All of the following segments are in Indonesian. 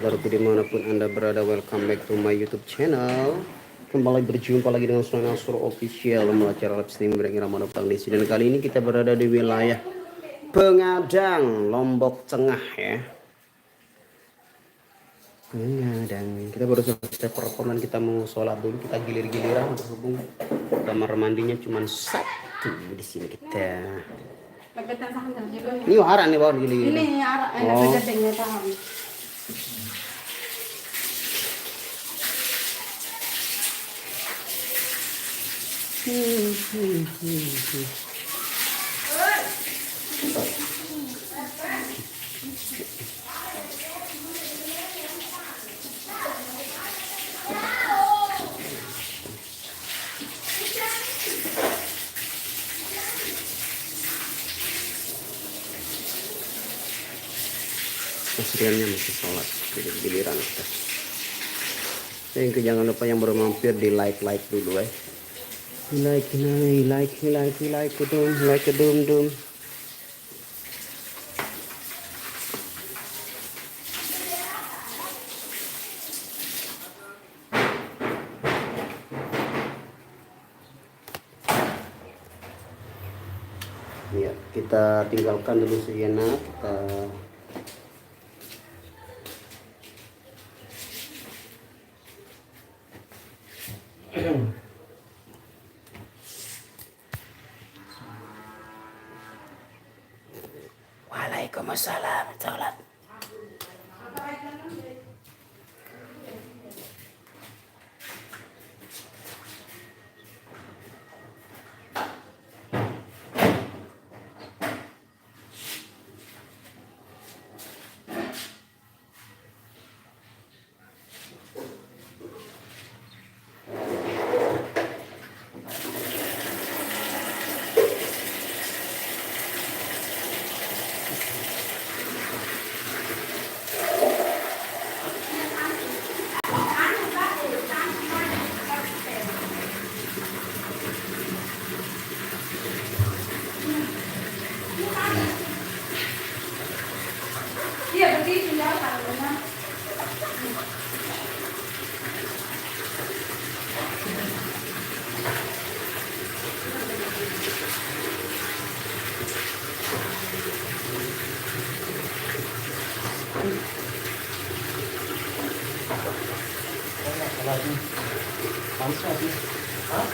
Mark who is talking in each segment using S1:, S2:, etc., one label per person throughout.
S1: Saudaraku dimanapun anda berada, welcome back to my YouTube channel. Kembali berjumpa lagi dengan Sunan Nasur Official melalui acara live stream Breng Ramadan Pangdesi. Dan kali ini kita berada di wilayah Pengadang, Lombok Tengah ya. Pengadang. Kita baru selesai performan, kita mau sholat dulu, kita gilir-giliran berhubung kamar mandinya cuma satu di sini kita. Ini haran nih bawah gili.
S2: Ini arah
S1: Oh.
S2: gedengnya tahu.
S1: Masriannya masih sholat, jadi giliran kita. Thank you, jangan lupa yang baru mampir di like dulu ya. Like dum. Ya, kita tinggalkan dulu sejenak, kita Waalaikumsalam. Salat.
S2: Iya begitu ya kalau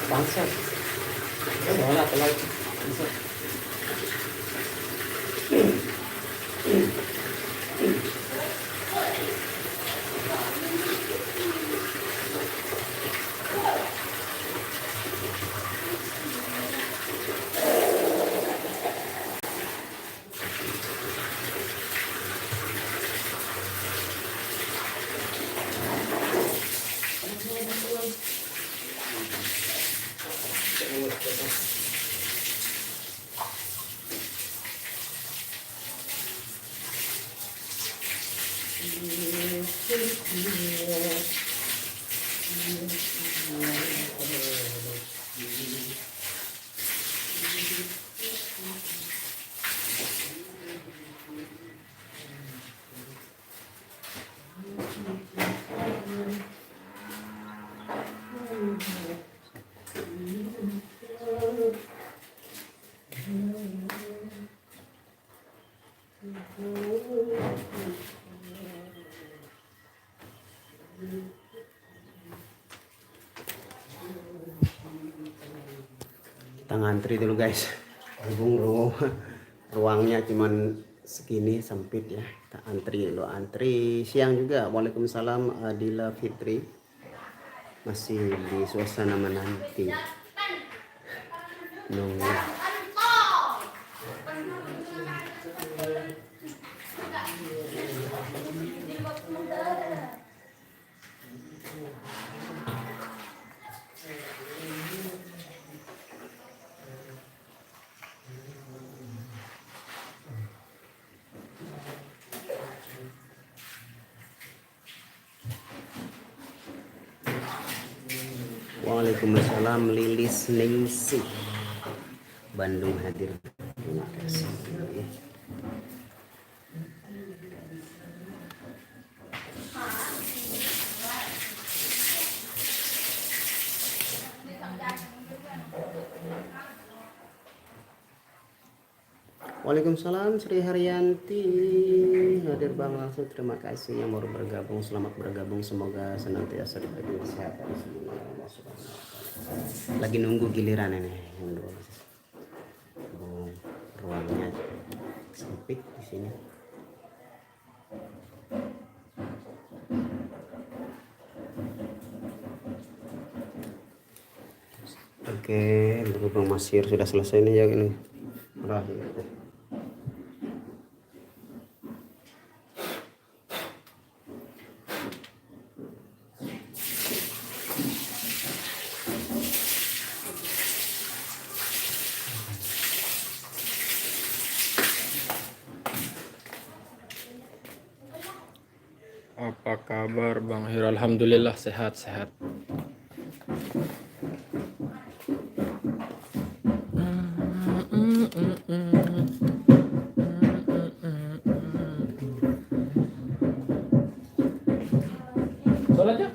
S1: Bangsat. Sholat lagi. Kita ngantri dulu guys. Berhubung ruangnya cuman segini sempit ya. Kita antri siang juga. Waalaikumsalam Adila Fitri. Masih di suasana menanti. Nunggu. Waalaikumsalam Lilis Ningsih Bandung hadir. Terima kasih. Waalaikumsalam Sri Haryanti. Hadir Bang langsung, terima kasih yang baru bergabung, selamat bergabung, semoga senantiasa diberi kesehatan semua. Lagi nunggu giliran ini. Ruangnya sempit di sini. Oke, berhubung Masir sudah selesai nih ya ini. Berakhir.
S3: Apa kabar Bang Hiro? Alhamdulillah sehat-sehat. Sholat ya?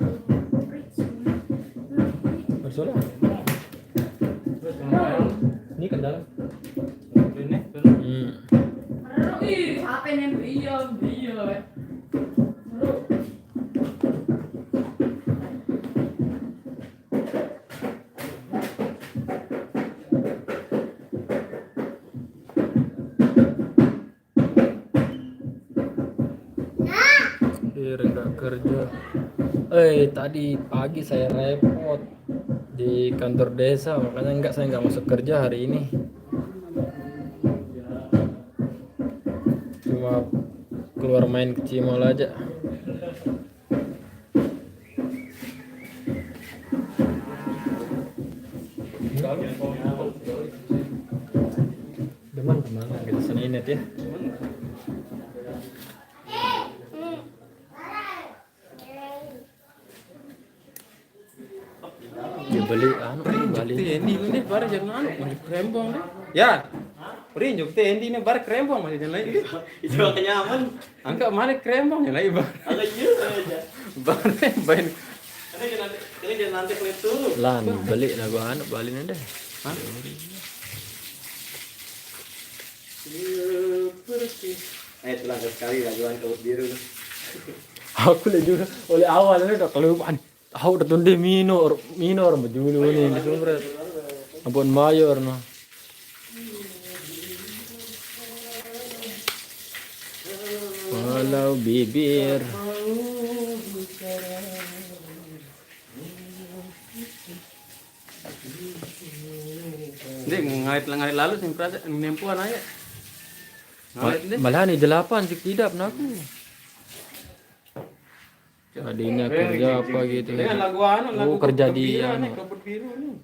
S3: Bersolat. Ini ke dalam.
S2: Ih, apa nih? Iya.
S3: Nggak kerja. Tadi pagi saya repot di kantor desa, makanya saya nggak masuk kerja hari ini. Cuma keluar main ke Cimol aja. Deman kemana gitu Seninit ya? Beli bali
S4: Endi ini bar jangan masih krembong deh. Ya. Udah juk teh endi ini bar krembong masih jangan lagi.
S1: Itu makanya aman.
S4: Angka mana krembong ya lagi bar.
S1: Agak iya aja.
S4: Bar bain.
S1: Ini jangan nanti itu.
S3: lan beli lah gua bali deh.
S4: Hah?
S1: Itu langka sekali laguan kabut biru.
S3: Aku lihat juga oleh awalnya udah kelupaan. Tahu udah tunde minor baju ini di sumber. Ampun mayor no. Walau bibir.
S4: Dek ngait lalu sing perasa nempuan aja. Ngait deh.
S3: Malah nih 8 sih tidak naku. Jadinya kerja apa gitu.
S4: Dengan lagu lagu
S3: kerja
S4: kabut
S3: di
S4: biru nih, kabut biru nih.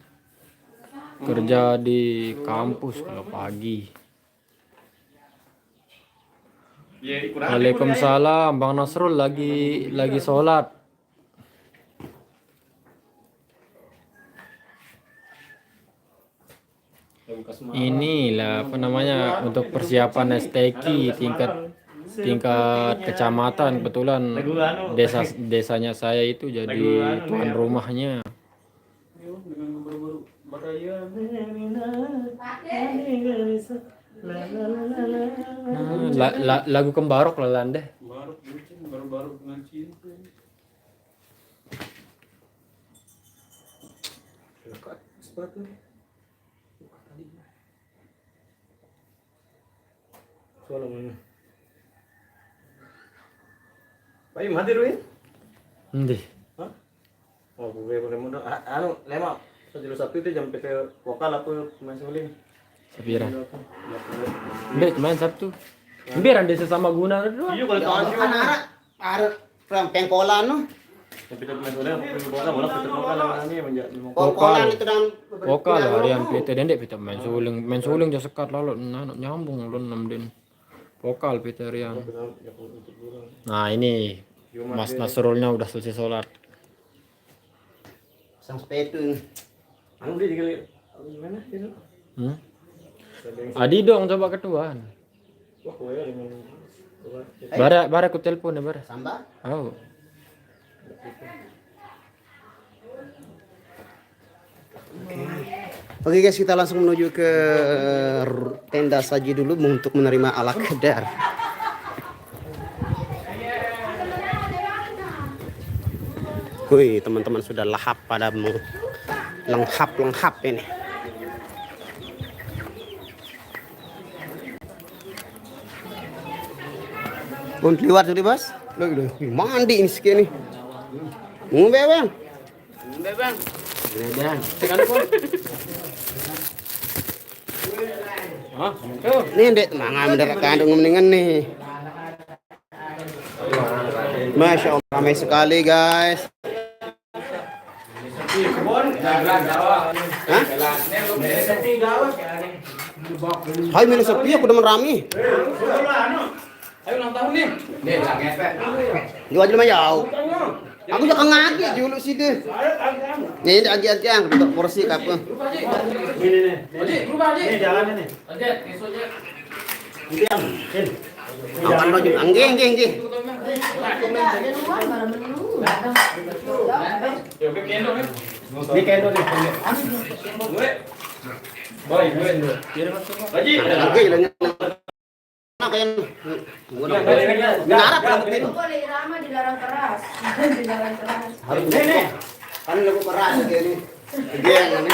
S3: kerja di kampus kalau pagi. Waalaikumsalam Bang Nasrul lagi sholat. Inilah apa namanya untuk persiapan STQ tingkat kecamatan. Kebetulan desanya saya itu jadi tuan rumahnya. Lagu Kembarok lah landeh.
S4: Baru dengan cinta. Sepatu. Soalnya mana? Pak Im hadir win?
S3: Ndi.
S4: Hah? Oh, gue boleh mudah. Anu, lema. Sejauh Sabtu itu jam PT vokal apa pemain suling?
S3: Sapira. Ndek main Sabtu. Biar anda sesama guna doang.
S4: Iya, kalau tahu juga.
S1: Ada pengkolan no.
S4: Yang PT pemain suling, vokal bola PT vokal namanya menjadi
S1: Pengkolan itu dan
S3: Vokal harian PT dendek PT main suling jauh sekat lalu nyambung lu 6 din. Vokal PT harian. Nah ini Mas Nasrulnya udah selesai sholat.
S1: sang sepatu.
S4: Anu dia juga gimana itu?
S3: Adi dong coba ketuaan.
S4: Wah, gue ya dengan
S3: Bara aku telepon ya bara.
S1: Samba?
S3: Oh.
S1: Oke. Oke guys, kita langsung menuju ke tenda saji dulu untuk menerima ala kedar. Wih, teman-teman sudah lahap padamu. Lenghap ini. Liwat tadi, Bos. Loh, mandi ini segini. Ngombe, Bang. Ini dek tenang mendarat kandung mendingan nih. Masya Allah, ramai sekali guys. Hah? Hai milih sepi aku udah rame.
S3: Ayo ulang tahun nih. Nih, lah ngepek.
S1: Gua aja mah jauh. Aku juga ngagi dulu sih deh. Nih aja untuk porsi kapal.
S4: Ini.
S3: Oji, berubah Oji.
S4: Ini jalannya nih.
S3: Oji, besok aja.
S4: Ini yang. Ini.
S1: Awan lo juga anggeng.
S3: Yo, ke kendo nih.
S4: Ini kendo nih.
S3: Gue. Boy, gue. Oji.
S1: Oke, ilangnya. Nah, kayak ngarap kalau begini.
S2: Boleh irama dilarang keras. Dilarang keras.
S1: Harus nih. Kan lagu keras gini. Geng ini.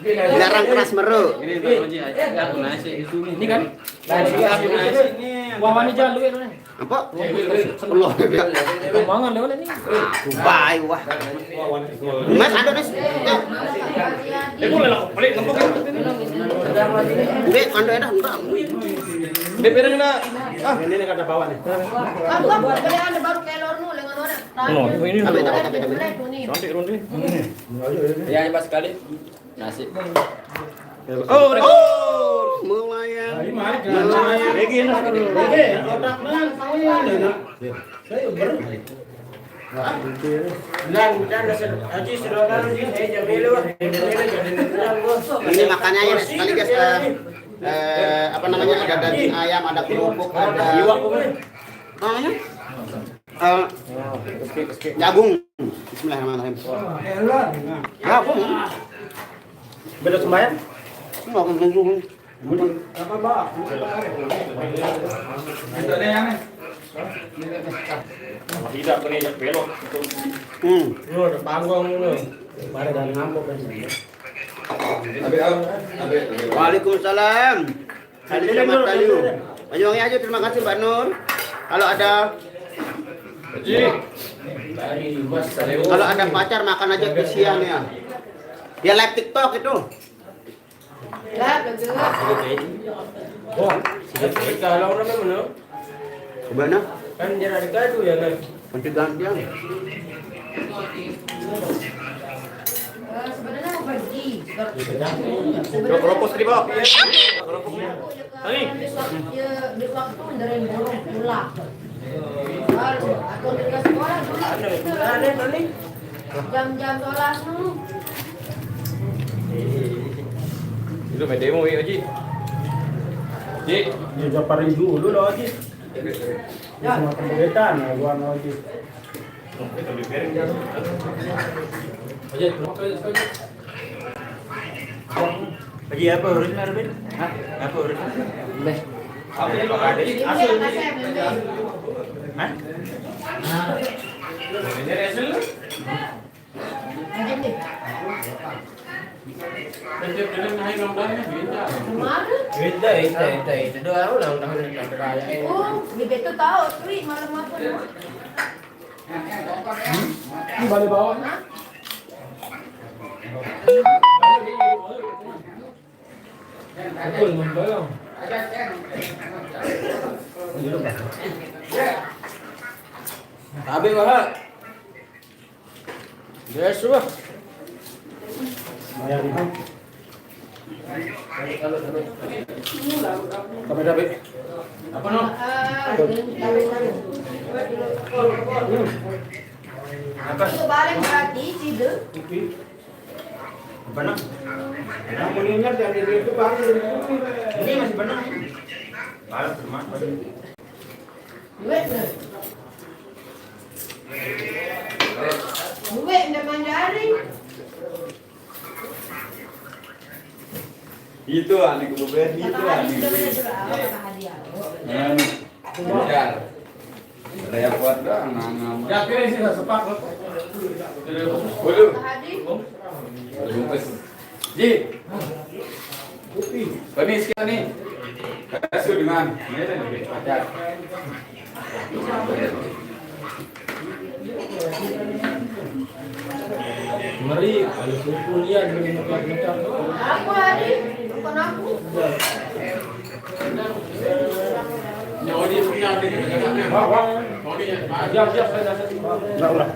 S1: Dilarang keras meru.
S3: Ini kan? Wah, wani jalan lu ini.
S1: Apa? Allah.
S3: Kembangan lewat ini.
S1: Baik wah. Mas ada nih.
S4: Boleh lah, boleh ngempuk.
S1: Dek, anda ada enggak?
S4: Ini piring na. Ini kada bawa nih.
S2: Kamu boleh anda baru kelor nu lengan orang.
S3: Ini
S4: Nanti rundi.
S3: ya hebat sekali. Nasi.
S1: Oh, mulai ya. Ini makannya ya sekali guys. Apa namanya, ada daging ayam, ada kerupuk, ada namanya jagung. Bismillahirrahmanirrahim. Ya, aku
S4: Beda sembahyang?
S1: nggak akan langsung.
S4: Apa, Mbak? Tidak kena jak belok. Lu ada panggung lu. Pada dan ngambek kan.
S1: Waalaikumsalam. Hari selamat Tayu. Banyuwangi aja, terima kasih Mbak Nur. Kalau ada pacar makan aja ke siang ya. Dia live TikTok itu.
S2: Lah, bergerak.
S4: Wah, kalau orang mana?
S1: Gimana?
S4: Kan dia ada gaduh ya kan.
S1: Pencegahan dia.
S2: Sebenarnya mau pergi.
S4: Keropos di bawah.
S2: Di waktu mendarin burung pulang. Atau di sekolah dulu. Jam-jam sholat dulu.
S4: Itu main demo ya, Ji. Ji, ini japarin dulu loh, Ji. Sama pemberetan ya, gua mau Ji. Haji apa urusnya Arvin? Hah? Apa urusnya?
S3: Boleh.
S4: Apa yang ada? Asal ini. Hah? Ini hasil lu? Itu doa ulang tahun yang raya.
S2: Oh, begitu tahu, Tri malam apa?
S3: Ini balik bawah. Betul, membayang.
S4: Abi wah. Yes, wah. Tapi apa no? Apa?
S2: Itu balik berarti tidur.
S4: Apa no? Yang mengingat yang itu baru ini masih benar. Balik rumah.
S2: Duit. garing.
S4: Itu anik kemudian itu
S2: Kakak Hadi
S4: anik.
S2: sudah benar sudah kakak hadiah.
S4: Benar. Ada yang kuat dah, ngangam. Ya kira sih sepak. Bulu.
S2: Kakak Hadi.
S4: Bungkus. Ji. Ini sekian nih. Kasih dengan. Ini pacar. Mari, kalau kuliah dengan macam.
S2: Aku Hadi, bukan aku.
S1: Enggak ulah.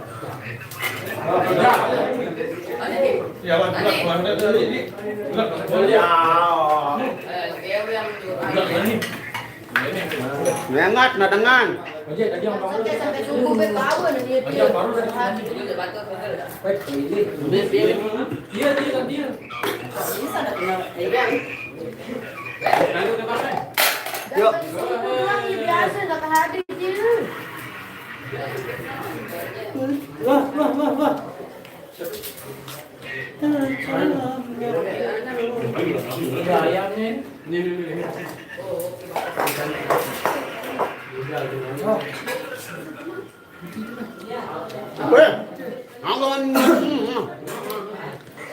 S4: Ya, pulang dari ini.
S1: Mengat nadangan.
S2: Sampai subuh berkawan dia. Hadi juga batu. Bisa nak kenal.
S1: Yuk.
S2: Lagi biasa kakak Hadi je.
S1: Wah. Weh, angon.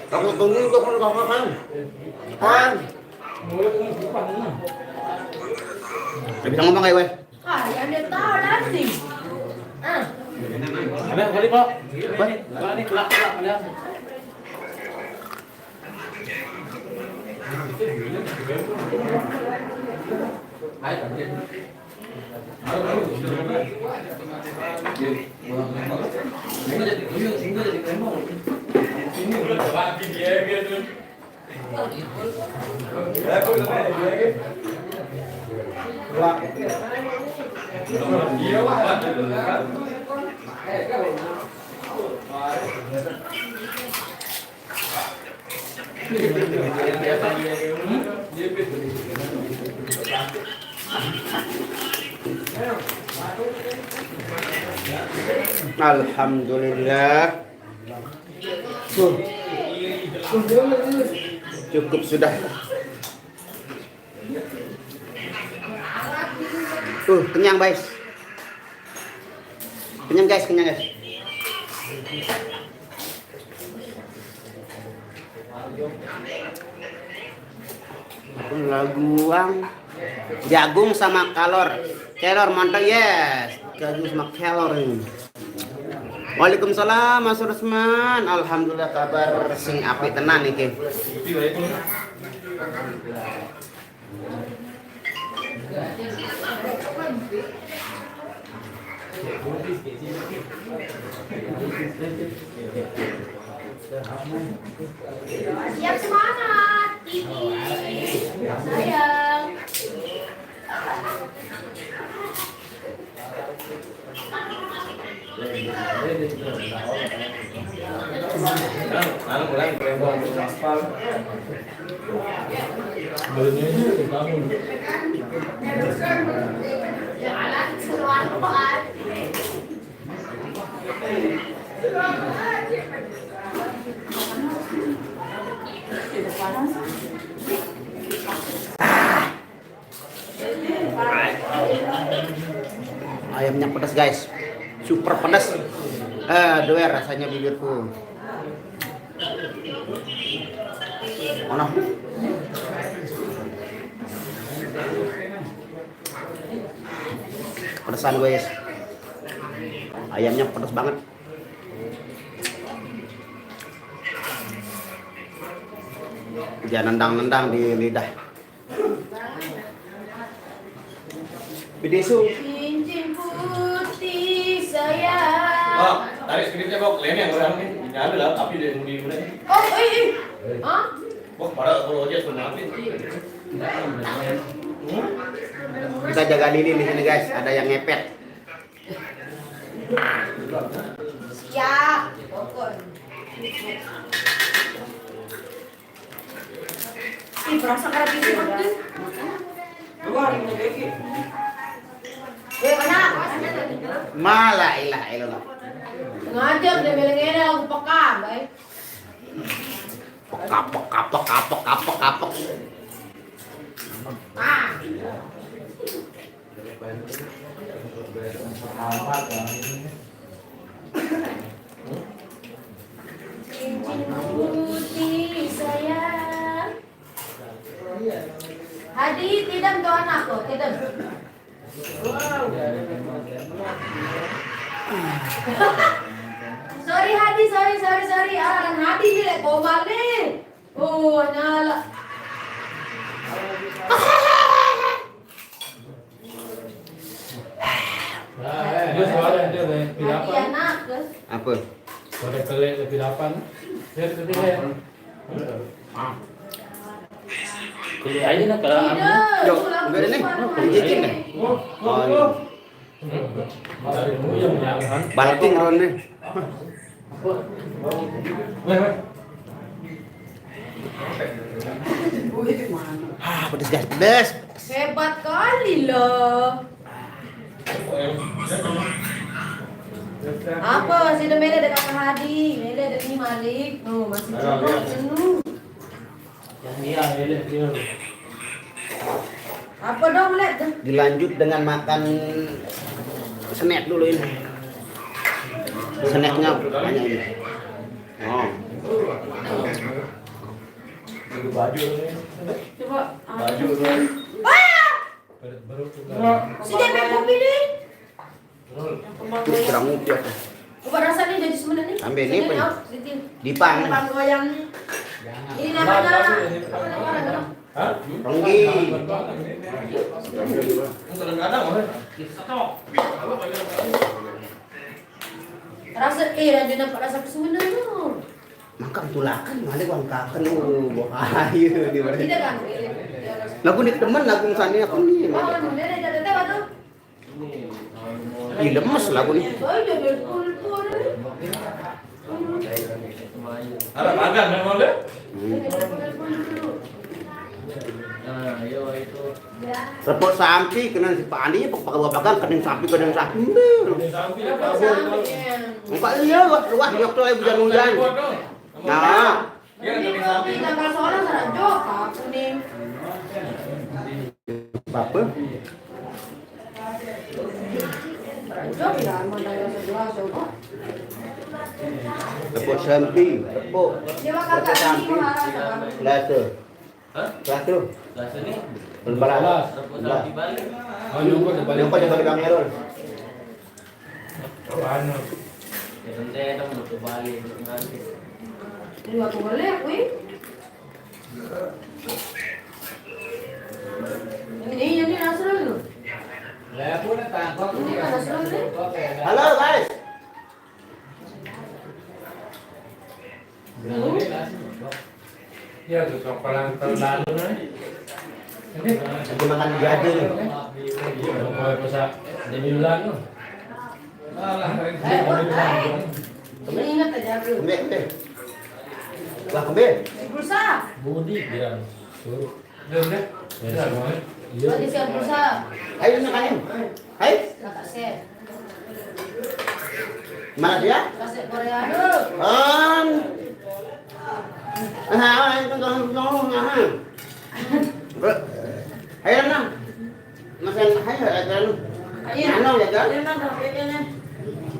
S1: Kamu tunggu kakak kan. Kan. Bisa ngomong kayak gue.
S2: Ah, yang dia tahu nanti. Ah.
S4: Ada kali Pak. Ini kelak.
S1: Alhamdulillah. Cukup sudah. Kenyang guys. Kenyang guys. Laguang jagung sama kelor mantap yes. Jagung sama kelor ini. Waalaikumsalam Mas Rusman. Alhamdulillah kabar sing apik tenan iki.
S2: Siap semangat, Titi. Sayang.
S1: Ayamnya pedas guys, super pedas. Doer rasanya bibirku. Mana? Pedesan guys. Ayamnya pedas banget. Jangan nendang-nendang di lidah. Bidesu.
S2: Cincin putih sayang.
S4: Oh, tarik skripnya kok. Lain yang orang nih. Nyala lah, tapi dia di mana?
S2: Oh, Hah?
S4: Wah, pada kalau aja sebenarnya.
S1: Kita jaga lilin di sini guys. Ada yang ngepet.
S2: Siap. Pokok. Berasa kayak gitu penting. Mana?
S1: Malah ilah ilah.
S2: Ngajak dia meleng-eleng aku peka, baik.
S1: Kapok.
S2: Ah. Cincin putih sayang. Hadi, tidak tuh anakku, tidak. Sorry Hadi, sorry. Arahan Hadi ni lek komal ni. Oh, nyala.
S4: Dia suara dia
S2: Hadi
S4: pidapan.
S2: anak ke?
S1: Apa?
S4: Suara kelek pidapan. Dia ketika.
S5: Kulit aja nak kalau
S2: Tidak.
S1: Jom,
S2: itu lagu
S1: enggak ada ni.
S2: suara
S1: Pijitin
S2: Hadi.
S1: dah.
S4: Oh,
S1: iya.
S4: Dari yang jangan.
S1: Balting ron ni. Pedes.
S2: Hebat kali loh. Apa masih ada Mele ada kakak Hadi, Mele ada ni Malik. Oh, masih jenuh.
S5: yang dia.
S2: Apa dong, Lek?
S1: Dilanjut dengan makan snack dulu ini. Snacknya banyak ini. Oh.
S4: Baju ni.
S2: Coba.
S4: Baju tu.
S2: Wah!
S4: Baru tu.
S2: Si DP kopi ni.
S1: Itu kurang upiah.
S2: Coba rasanya jadi sebenarnya.
S1: Ambil ni apa ni?
S2: Dipang.
S1: Dipang.
S2: Goyang ni. Ini namanya apa nama?
S4: Hah?
S1: Ronggi.
S4: Kadang-kadang orang.
S2: Rasa ada nampak rasa sebenarnya.
S1: Makan tulakan malah bang kakan bahaya di mana.
S2: Tidak kan?
S1: Lagu ni teman lagu sana aku ni.
S2: Oh, Mele ada tahu tu.
S1: Ih lemes lagu ni.
S2: Oh, dia berpul-pul.
S4: Ada makan memang dia.
S5: Nah, yo itu.
S1: Repot sampi kena si Pak Andi pakai kening sampi.
S4: Sampai apa?
S1: Enggak iya luas yok tu hujan hujan. Nah,
S2: Ini kopi tanggal seorang sana jok aku nih.
S1: apa?
S2: Jok ya, mau tanggal 11 coba.
S1: Repot sampi, repot.
S2: Dia bakal tak ini mahal.
S1: Lah tu.
S5: Hah?
S1: Lah tu.
S5: Kelas ini
S1: Lebaran.
S5: repot di balik.
S4: Oh, jumpa di balik.
S1: Yang pada balik Merol.
S4: Ano?
S5: Ya nanti ada mau ke balik nanti.
S2: Ini aku boleh, wih. Ini Nasrul tu.
S4: Lah pun tangkap.
S2: Ini kan Nasrul ni.
S1: Halo guys.
S4: Ya tu sokalan terlalu ni. Ini
S1: Lagi makan jajan ni.
S4: mau pasal jadi ulang tu. Alah,
S2: Ini ingat aja aku.
S1: Kembali. Lah kembali.
S2: Berusaha.
S4: Budi dia suruh. Dah. Iya.
S2: Tadi siap berusaha.
S1: Ayo makan. Hai.
S2: Kakak set.
S1: Mana dia?
S2: Kasih Korea dulu.
S1: Ayo na. Makan ayo kan. Ano ya kan?
S2: Ini mana ini.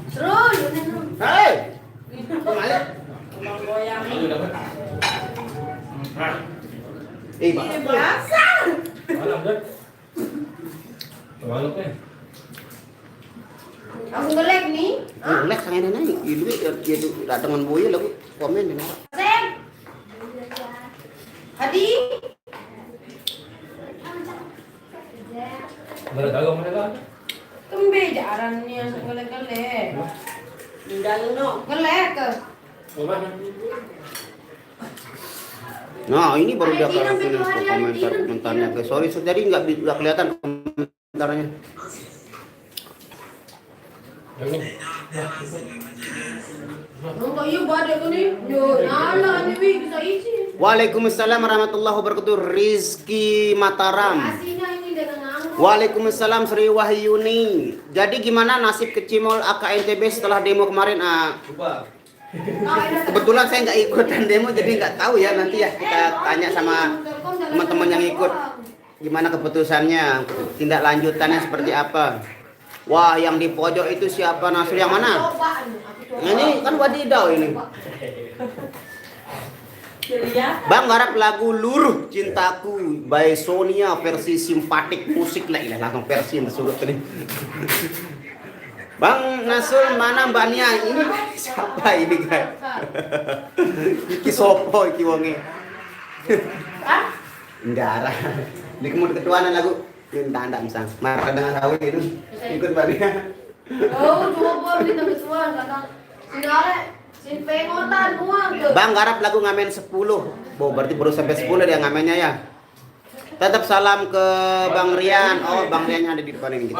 S2: Serul ini.
S1: Hei. Kemana?
S2: Bang goyang.
S1: Eh,
S2: Ini biasa.
S4: Malam dah. Malam kan.
S2: Aku ngelek nih.
S1: Relax sangat naik. Ilu itu datangan boya lagu komen di mana?
S2: Sen. Hadi.
S4: Berdagang mereka.
S2: Kembe jarannya ngelek-ngelek. Tinggal no, ngelek ke.
S1: Nah, ini baru dia komentarnya guys. Sorry, jadi nggak kelihatan komentarnya.
S2: Nonton yuk badai nih. Yo, nala nih wi bisa isi.
S1: Waalaikumsalam warahmatullahi wabarakatuh. Rizky Mataram.
S2: Aslinya ini dengan nganggur.
S1: Waalaikumsalam Sri Wahyuni. Jadi gimana nasib Kecimol AKNTB setelah demo kemarin? Kebetulan saya nggak ikutan demo, jadi nggak tahu ya. Nanti ya kita tanya sama teman-teman yang ikut. Gimana keputusannya? Tindak lanjutannya seperti apa? Wah, yang di pojok itu siapa, Nasr? Yang mana? Ini kan wadidaw ini. Bang garap lagu Luruh Cintaku by Sonia versi simpatik musik lah, langsung versi surut tadi. Bang Nasul mana mbaknya? Ini siapa ini guys? Iki sopo iki wonge. Enggak. Di kemud ketuanan lagu minta anda misal. Marah dengan sawi itu. Ikut mbaknya.
S2: Oh, coba kita kesuan kata. Sinare sin pengotan uang tuh.
S1: Bang garap lagu ngamen 10. Berarti baru sampai 10 dia ngamennya ya. Tetap salam ke Bang Rian. Oh, Bang Riannya ada di depan ini kita.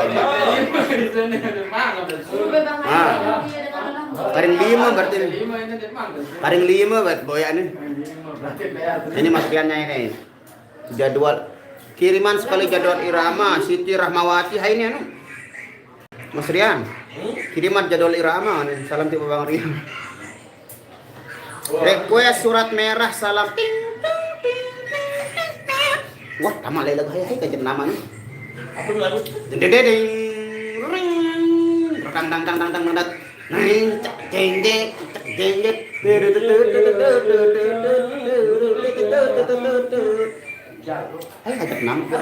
S1: Karing 5 berarti. Karing 5 buat boyan ini. Ini Mas Riannya ini. Jadwal kiriman sekali jadwal irama Siti Rahmawati. Hai ini anu. Mas Rian. Kiriman jadwal irama nih. Salam tiba Bang Rian. Request surat merah salam. Ting, ting, ting, ting, ting. Wah, tamat lagu hai kajet namanya.
S4: Apa lagu?
S1: Ding ding ding. Ring. Tang tang tang tang tang tang. Ning ceng ding ceng ding. Hai kajet nama.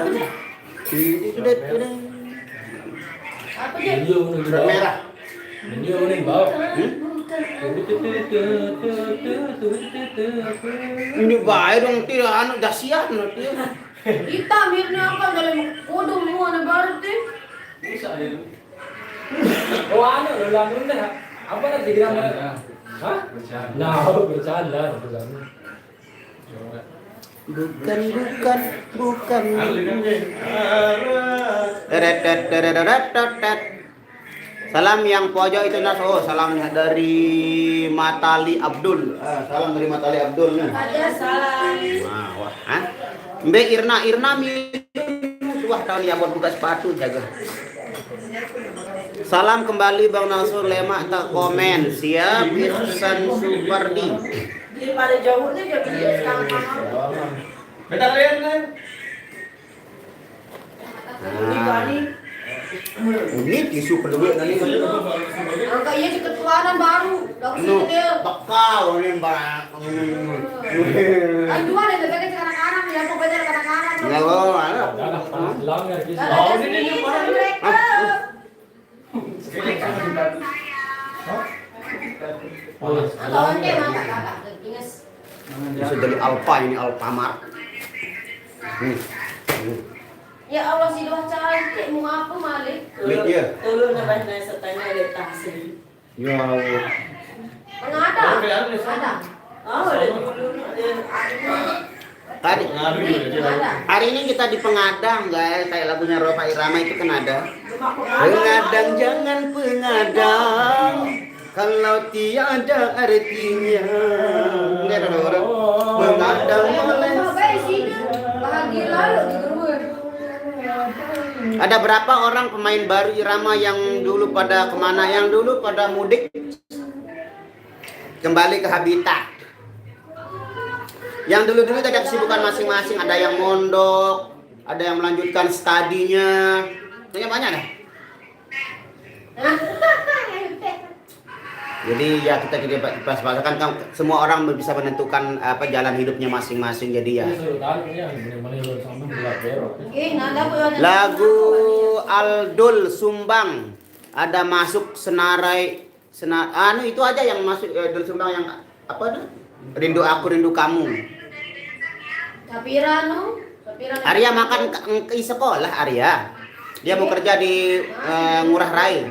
S2: Apa dia?
S1: Surat merah.
S4: Ini udah bawa.
S1: Ini baik dong tidak anu dasian dia.
S2: Kita mirna apa dalam kodong semua na baru tuh.
S4: Oh anu lalu nih. Apa nanti kira mana? Hah? Nah, bercanda.
S1: Bukan. Salam yang pojok itu Nas. Oh, salamnya dari Matali Abdul. Salam dari Matali Abdul nih.
S2: Ada salam.
S1: Nah, wah, Mbak Irna wah tahun ya buat buka sepatu jaga. Salam kembali Bang Nasur Lemak tak komen. Siap Irsan Supardi.
S2: Di pada jauhnya jadi dia sekarang.
S4: Betul kan?
S1: Ini tisu kedua nanti.
S2: Angka iya di ketuanan baru. Langsung dia.
S1: Bakal ini mbak.
S2: Aduh ada tapi kan anak-anak ya kok belajar anak-anak.
S1: Enggak loh,
S4: Langgar gitu.
S2: Oh ini mereka. Atau ente mangga kakak inges.
S1: bisa jadi Alfa ini Alfamart.
S2: Ya Allah si doa cantik mau apa Malik?
S1: Lihat ya.
S6: Tolong nambah nasi tanya ada tasri.
S1: Ya Allah.
S2: Pengada. Ada.
S6: Oh, ada dulu
S1: Tadi
S2: Ada.
S1: hari ini kita di Pengadang guys, kayak lagunya Ropa Irama itu kan ada. Pengadang jangan pengadang kalau tiada artinya. Enggak ada orang. Pengadang boleh.
S2: Bahagia lalu di rumah.
S1: Ada berapa orang pemain baru Irama yang dulu pada kemana? Yang dulu pada mudik kembali ke habitat. Yang dulu-dulu ada kesibukan masing-masing. Ada yang mondok, ada yang melanjutkan studinya. Banyak banyak dah. Jadi ya kita tidak pas-pasakan kan semua orang bisa menentukan apa jalan hidupnya masing-masing. Jadi ya. Lagu Aldul Sumbang ada masuk Senarai anu itu aja yang masuk Aldul Sumbang yang apa tuh? Rindu aku rindu kamu.
S2: Sapira
S1: Arya makan ke sekolah Arya. Dia mau kerja di Ngurah Rai.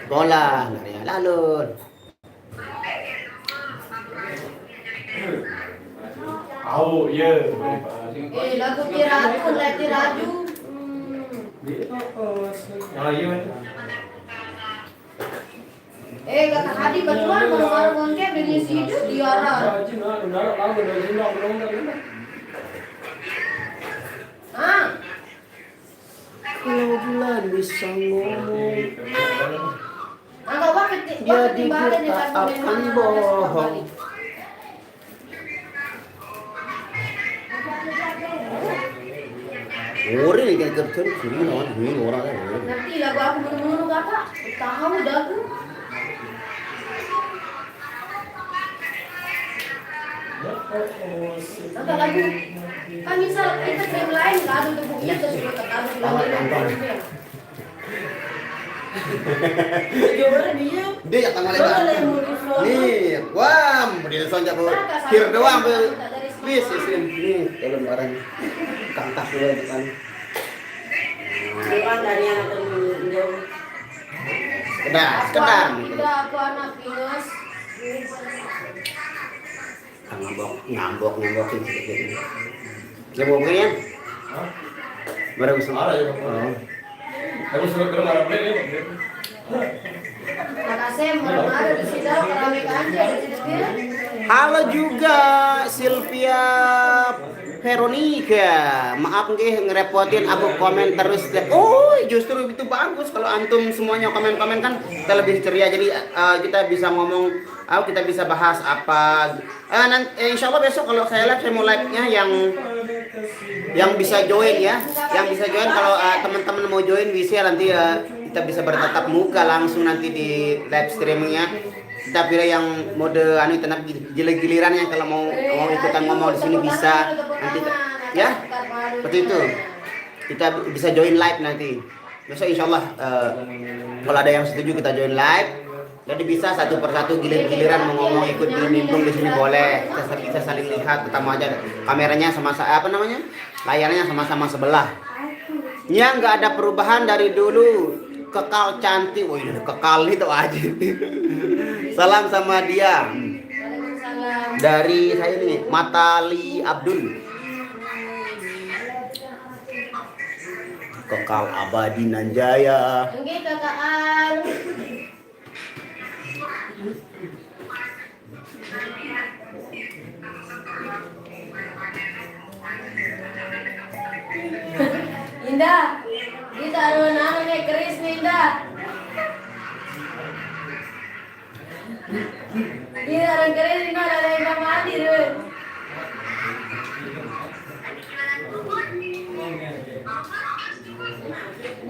S1: Sekolah Arya lalu.
S4: Oh iya.
S2: lagu Tiraju, Tiraju.
S4: Ah iya.
S2: Kakak Hadi kecuali baru-baru ngongkep dari situ diarah.
S1: bisa ngomong,
S2: Angkat wakit
S1: dia tak akan bohong. Ore ni kan kerja ni orang kan.
S2: Nanti lagu aku menurut kakak. Tahu dah aku. Kata lagu. Kan misal kita film lain lagu untuk bukunya sudah ketahui
S6: Juara dia.
S1: Dia yang tanggal nih, wah, dia sonjak bu, kir doang bu, please ini, tolong barang, kangkas dulu kan.
S6: Bukan dari anak jauh.
S1: Sekedar.
S2: Tidak aku anak pinus.
S1: Ngambok sedikit. Dia mau kan? Baru bisa.
S4: Aku suka ke rumah orang lain.
S2: Makasih, ada di sini keramik aja di sini.
S1: Halo juga Sylvia Veronica. Maaf nggih ngerepotin aku komen terus. Oh, justru itu bagus kalau antum semuanya komen-komen kan kita lebih ceria. Jadi kita bisa ngomong, kita bisa bahas apa. Nanti insya Allah besok kalau saya live saya mau live-nya yang bisa join ya. Yang bisa join kalau teman-teman mau join bisa nanti kita bisa bertatap muka langsung nanti di live streamingnya. Kita pilih yang mode tenang giliran yang kalau mau ikutan ngomong di sini bisa nanti ya seperti itu kita bisa join live nanti besok insyaallah kalau ada yang setuju kita join live jadi bisa satu persatu giliran mau ngomong ikut nimbrung di sini boleh kita saling lihat ketemu aja kameranya layarnya sama-sama sebelah ya nggak ada perubahan dari dulu kekal cantik, wah ini kekal itu aja. Salam sama dia. Dari saya ini Matali Abdul. Kekal abadi nan jaya.
S2: Nggih Kakak Al. Indah. Kita anak nih keris nih Indah. Ini orang keris ini ada yang mandi deh.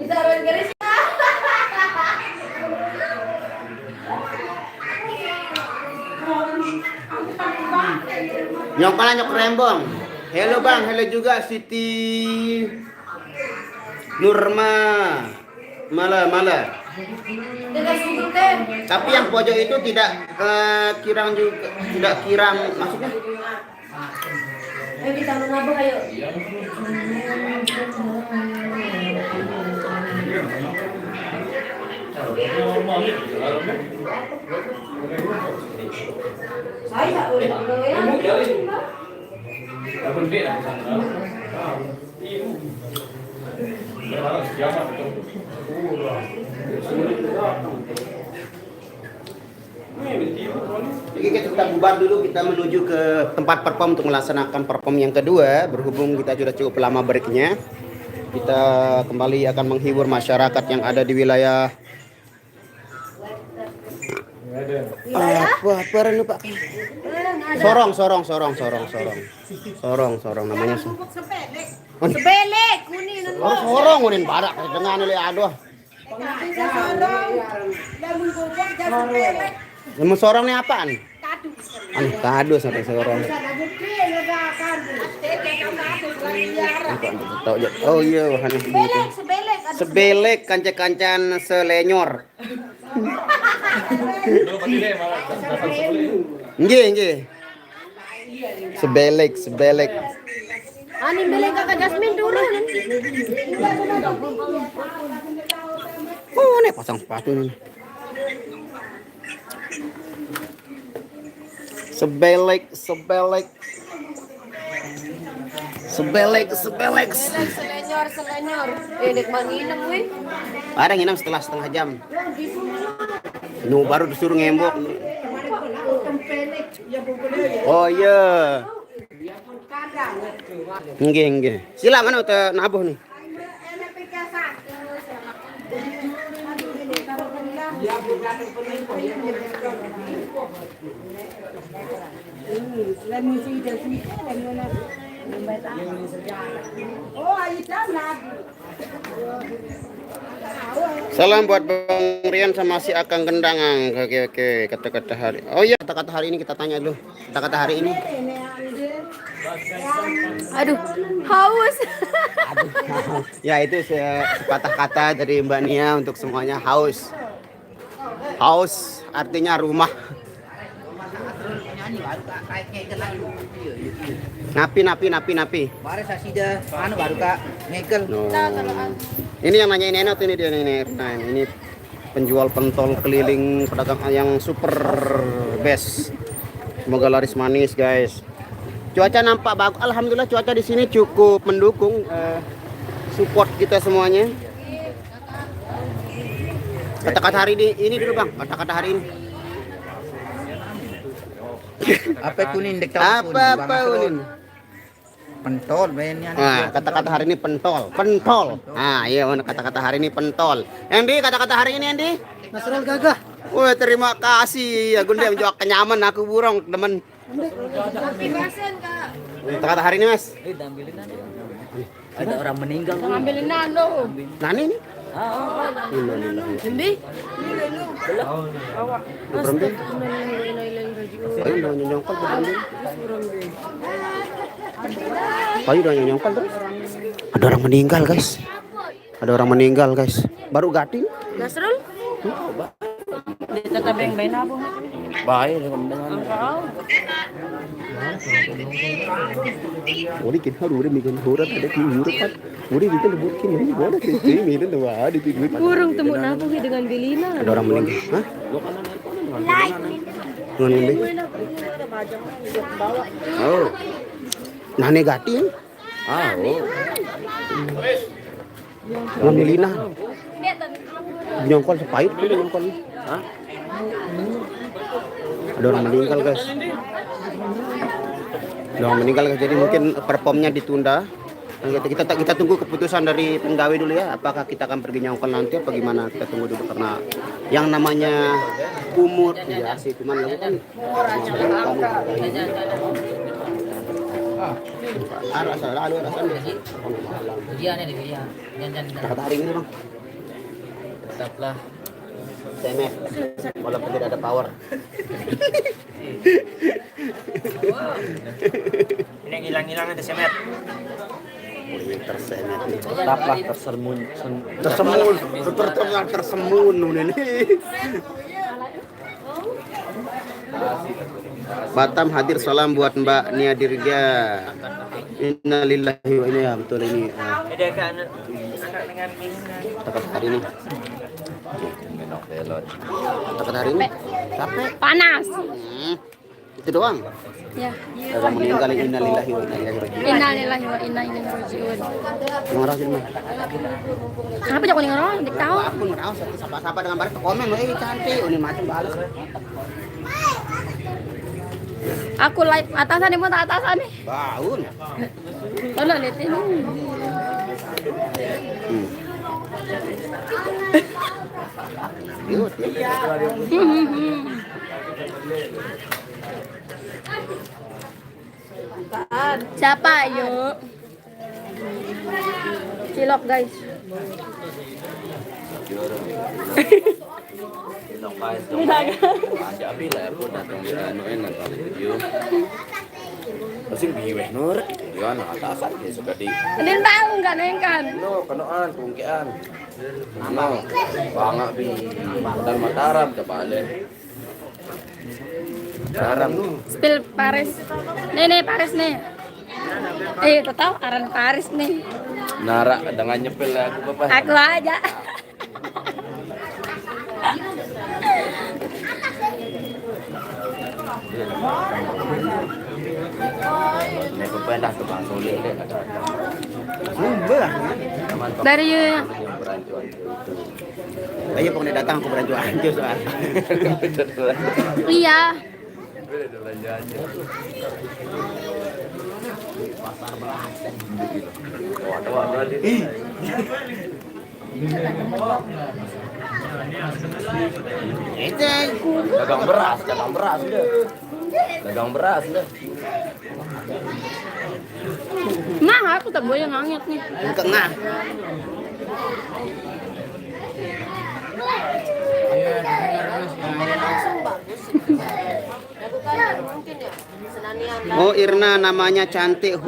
S2: Kita orang keris.
S1: Nyok pala nyok rembong. Hello bang, hello juga Siti Nurma. Mala. Tapi yang pojok itu tidak kirang juga, tidak kirang maksudnya.
S2: Ayo kita menabung ayo. Saya
S1: Jadi kita bubar dulu, kita menuju ke tempat perform untuk melaksanakan perform yang kedua. Berhubung kita sudah cukup lama breaknya, kita kembali akan menghibur masyarakat yang ada di wilayah apa lupa. Sorong namanya.
S2: sebelek kuning
S1: Sorong unin barak dengan nilai aduh. Nama sorong ni apaan? Kadu sampai sorong. Oh iya, sebelek kancan-kancan selenyor. Nggih. Sebelek.
S2: Ani belek Kakak Jasmine turun.
S1: Oh, nih pasang sepatu nih. Sebelek.
S2: Selenyor. Dek manginam weh.
S1: Ada nginam setelah setengah jam. Baru disuruh ngembok. Oh iya. Nggih. Silakan nabuh nih. Salam buat Bang Rian sama si Akang Gendangang. Oke, kata-kata hari. Oh iya, kata-kata hari ini kita tanya dulu. Kata-kata hari ini.
S2: Aduh, haus.
S1: Ya itu sepatah kata dari Mbak Nia untuk semuanya, haus. Haus artinya rumah. Napi.
S6: Mari sasida anu baru Kak ngekel.
S1: No. Ini yang nanyain Enot ini dia ini. Nah, ini penjual pentol keliling pedagang yang super best. Semoga laris manis, guys. Cuaca nampak bagus. Alhamdulillah cuaca di sini cukup mendukung support kita semuanya. Kata-kata hari ini dulu, Bang. Kata-kata hari ini.
S6: Apa kuning dek
S1: Apa kuning?
S6: Pentol mainnya.
S1: Nah, kata-kata hari ini pentol. Nah, iya kata-kata hari ini pentol. Endi, kata-kata hari ini Endi?
S6: Nasrul gagah.
S1: Wah, terima kasih. Ya gunde menjawab kenyaman aku burung temen. Kata-kata hari ini, Mas.
S6: Ada orang meninggal.
S2: Ambilin nano.
S1: Nani ini?
S2: Hindi.
S1: Berhenti. Ayo udah nyongkol berhenti. Ayo udah nyongkol terus. Ada orang meninggal, guys. Baru gati.
S2: Nasrul?
S6: Tetap yang main apa?
S5: Bahaya dengan
S1: Ori kin haru ore mikin horat ada ki Europat. Ori bikin buat kin ini boleh sih ini tuh ada di duit.
S2: Burung temu nabu dengan Belina.
S1: Ada orang meninggal. Hah? Dengan ini. Oh. Nah negati. Oh. Dengan Belina. Nyongkol sepahit dulu nyongkol. Hah? Ada orang meninggal, guys. Jadi mungkin performnya ditunda. Kita tunggu keputusan dari penggawe dulu ya. Apakah kita akan pergi nyongkol nanti apa gimana? Kita tunggu dulu karena yang namanya umur ya sih cuman lalu kan kata hari ini, Bang.
S5: tetaplah
S1: CMF walaupun tidak ada power.
S4: Ini yang hilang-hilang ada semet.
S1: Tersemet.
S3: Tetaplah
S1: tersemun ini. Batam hadir salam buat Mbak Nia Dirga. Innalillahi wa inna ilaihi betul ini.
S4: Ada kan anak dengan
S1: Kata hari ini. Kata hari ini. Capek.
S2: Panas.
S1: Itu doang.
S2: Ya.
S1: Orang meninggal innalillahi wa inna ilaihi raji'un.
S2: Innalillahi wa inna ilaihi raji'un.
S1: Marah sih, Mas.
S2: Kenapa jangan orang dik tahu?
S1: Aku tahu sapa-sapa dengan baris komen, cantik, ini macam balas.
S2: Aku live atasan nih, mau atasan nih.
S1: Baun.
S2: Tolong lihat ini.
S1: Yuk.
S2: Siapa yuk? Cilok guys.
S4: Masing biweh nur, dia anak atasan dia suka di.
S2: Ini tahu nggak nengkan?
S4: No, kanoan, tungkian. No, bangga bi. Dan Mataram kebalen. Mataram.
S2: Spill Paris. Nih Paris nih. Itu tahu aran Paris nih.
S4: Nara dengan nyepel aku bapak.
S2: Aku aja.
S4: Nek pendah ke Bang Soleh deh kata.
S1: Sumber.
S2: Dari
S1: Ayo pokoknya datang aku beranjak anjir soal.
S2: iya.
S5: Dagang beras deh. Dagang beras deh.
S7: Nah, aku tak boleh ngangit nih.
S1: Kena. Oh, Irna namanya cantik.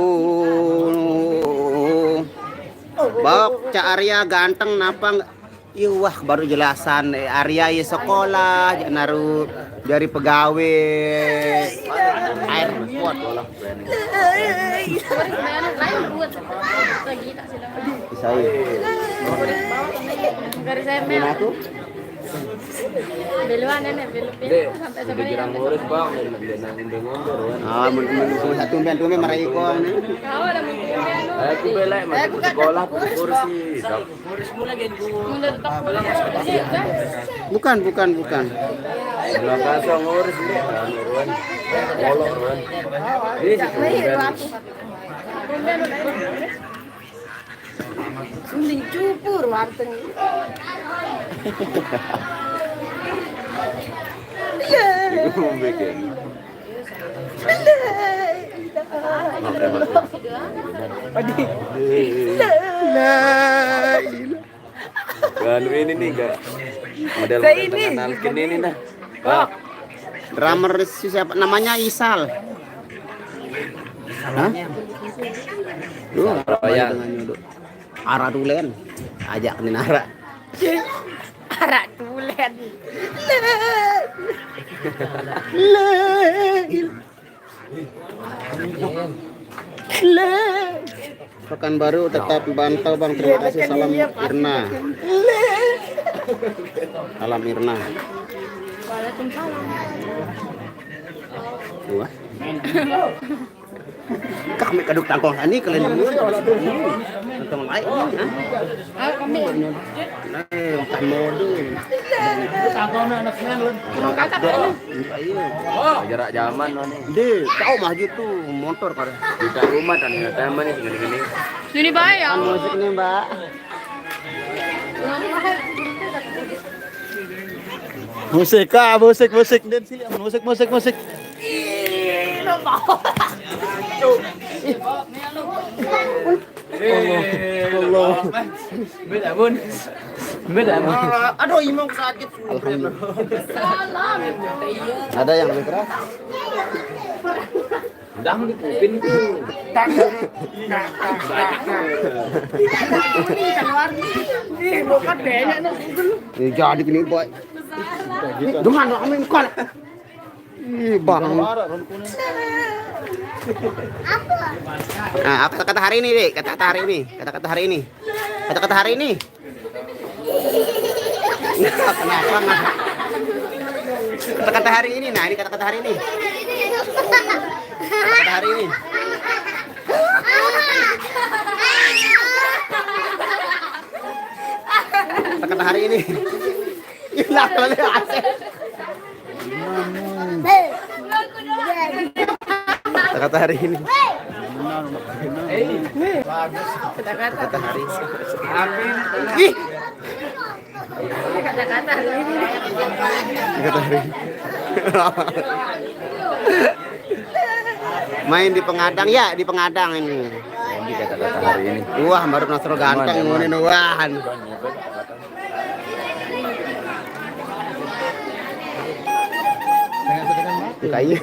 S1: Bok, Cak Arya ganteng napa? Wah, baru jelasan. Arya ya sekolah, naruh dari pegawai. Air kuat olah. Bisa ya.
S7: Garis saya
S1: Ini aku.
S7: beluan nenek belum
S5: Dek,
S7: sampai
S5: udah girang ngurus bang, dan ngomong
S1: Ah, mun satu tumben marai ko ni.
S7: kau ada mungkin
S5: aku belai masuk sekolah kursi.
S7: mundur tak pulang
S1: Bukan.
S5: Belakang so ngurus deh, nuruan. Bolong nuruan. Ini
S7: sunding cupur warteng
S5: Kan ini nih enggak. Model kenalkin ini dah. Pak,
S1: Drummer siapa namanya Isal. Hah?
S5: ya.
S1: Ara dulen. Ajak ni Nara.
S7: arak tulen
S1: Pekanbaru tetap bantau bang. Terima kasih. Salam Irna. Salam Irna. Wah. Kami kaduk tangkong ani kalian dulu. Tentang lain.
S7: kami
S1: Makan mode.
S5: Jarak zaman nih.
S1: Deh, kau mah gitu motor kada.
S5: Di rumah kan ya, teman nih gini-gini.
S7: sini bayar
S1: Musik nih, Mbak.
S6: Musik dan sini musik.
S1: Allah.
S5: Beda bun.
S1: Aduh, imam sakit. Alhamdulillah. Ada yang lebih keras?
S5: Dang di kuping tuh.
S1: Jadi gini, boy. Dengan amin kol. Ih, bang. Nah, kata-kata hari ini, Dek. Kata-kata hari ini. Kata-kata hari ini. Kata-kata hari ini. Kenapa nggak? Kata-kata hari ini. Nah, ini kata-kata hari ini. Kata-kata hari ini. Kata-kata hari ini. Hilang kali asik. Kata-kata hari ini. Kata-kata hari. Ih.
S7: kata-kata
S1: Kata hari. Main di Pengadang ya, di Pengadang ini.
S5: Ini kata-kata hari ini.
S1: Wah, baru Nasro ganteng ngene wahan. Kayaknya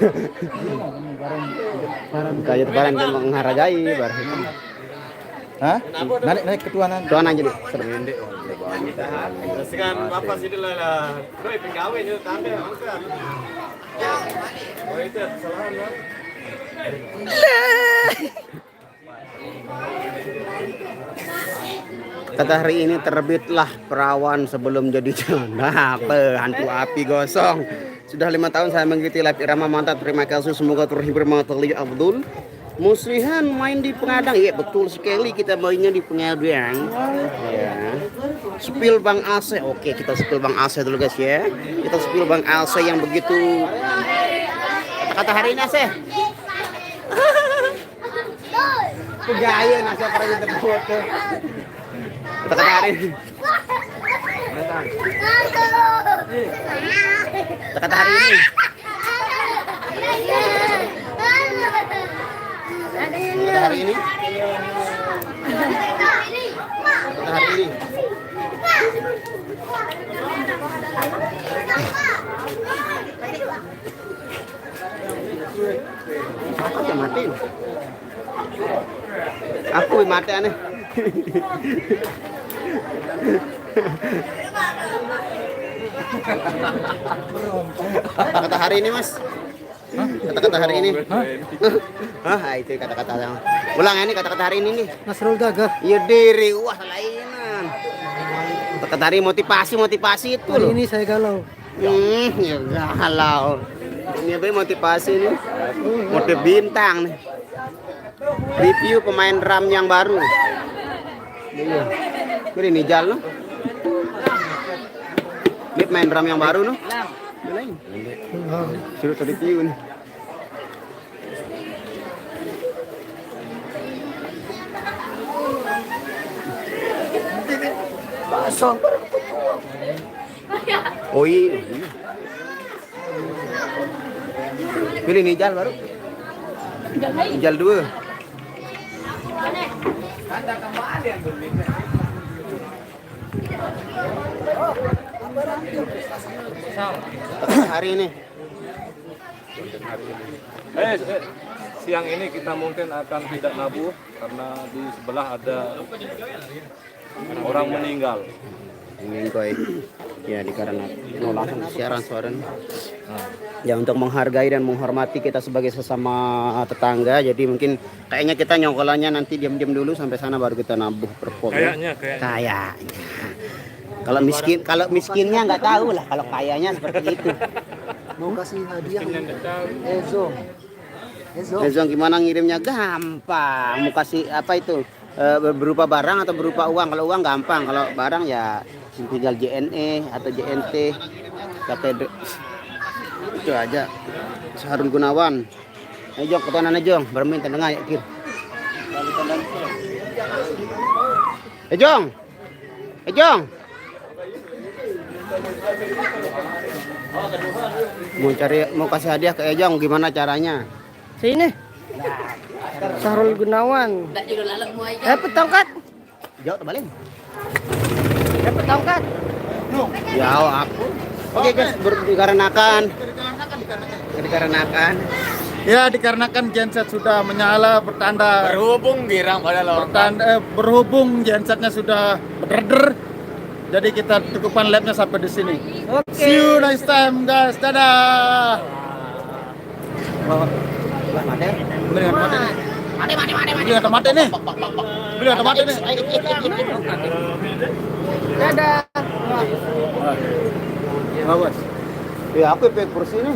S1: kayak barang dia menghargai barang.
S6: Hah? Naik ketuanan.
S1: Tuan aja deh.
S4: Sekarang bapak sini lah. Doi pegawai itu tanda angkat. Oh itu kesalahan lah.
S1: Kata hari ini terbitlah perawan sebelum jadi janda. Hantu api gosong. Sudah 5 tahun saya mengikuti live irama mantap. Terima kasih, semoga terhibur materi Abdul. Muslihan main di Pengadang. Iya betul sekali, kita mainnya di Pengadang. Ya. Spill Bang AC. Oke, kita spill Bang AC dulu guys ya. Kita spill Bang AC yang begitu. Kata hari ini AC. Pegaya nasi apa yang terbuat tuh. Kata-kata hari ini. Kata-kata hari ini. Kata hari ini. Kata hari ini. Aku yang mati. Aku yang mati aneh. Kata-kata hari ini, Mas. Kata-kata hari ini. Hah, itu kata-kata yang. Ulang ya, ini kata-kata hari ini nih.
S6: Nasrul Gagah.
S1: Iya diri, wah lainan. Kata-kata hari motivasi itu loh.
S6: Ini saya galau.
S1: Ya galau. Ini apa motivasi nih? Motif bintang nih. Review pemain drum yang baru. Iya. Ini Nijal loh. Ini pemain drum yang baru loh. Suruh review nih. Oh iya. Pilih Nijal baru. Nijal 2. Hari ini.
S4: Siang ini kita mungkin akan tidak nabuh karena di sebelah ada orang meninggal.
S1: Ingin koi. Ya dikarenakan langsung siaran suara. Ya untuk menghargai dan menghormati kita sebagai sesama tetangga. Jadi mungkin kayaknya kita nyongkolannya nanti diam-diam dulu sampai sana baru kita nabuh perform.
S4: Kayaknya.
S1: Kalau miskinnya nggak tahu lah. Kalau kayaknya seperti itu.
S6: Mau kasih hadiah.
S1: Ezong gimana ngirimnya? Gampang. Mau kasih apa itu? Berupa barang atau berupa uang? Kalau uang gampang. Kalau barang ya tinggal JNE atau JNT. KTD. Itu aja. Harun Gunawan. Jong, ketuanan Jong. Bermain tengah ya kir. Jong. Jong. Mau kasih hadiah ke Ejong gimana caranya?
S7: Sini. Sahrul Gunawan. Dapat tongkat.
S1: Jauh terbalik.
S7: Dapat tongkat.
S1: Ya aku. Oke guys,
S6: Dikarenakan genset sudah menyala bertanda
S5: Berhubung girang pada lo.
S6: berhubung gensetnya sudah berder. Jadi kita cukupkan labnya sampai di sini. See you next time guys. Dadah. Beli tomate nih.
S7: Dadah.
S6: Bagus.
S1: ya aku pakai kursi ini.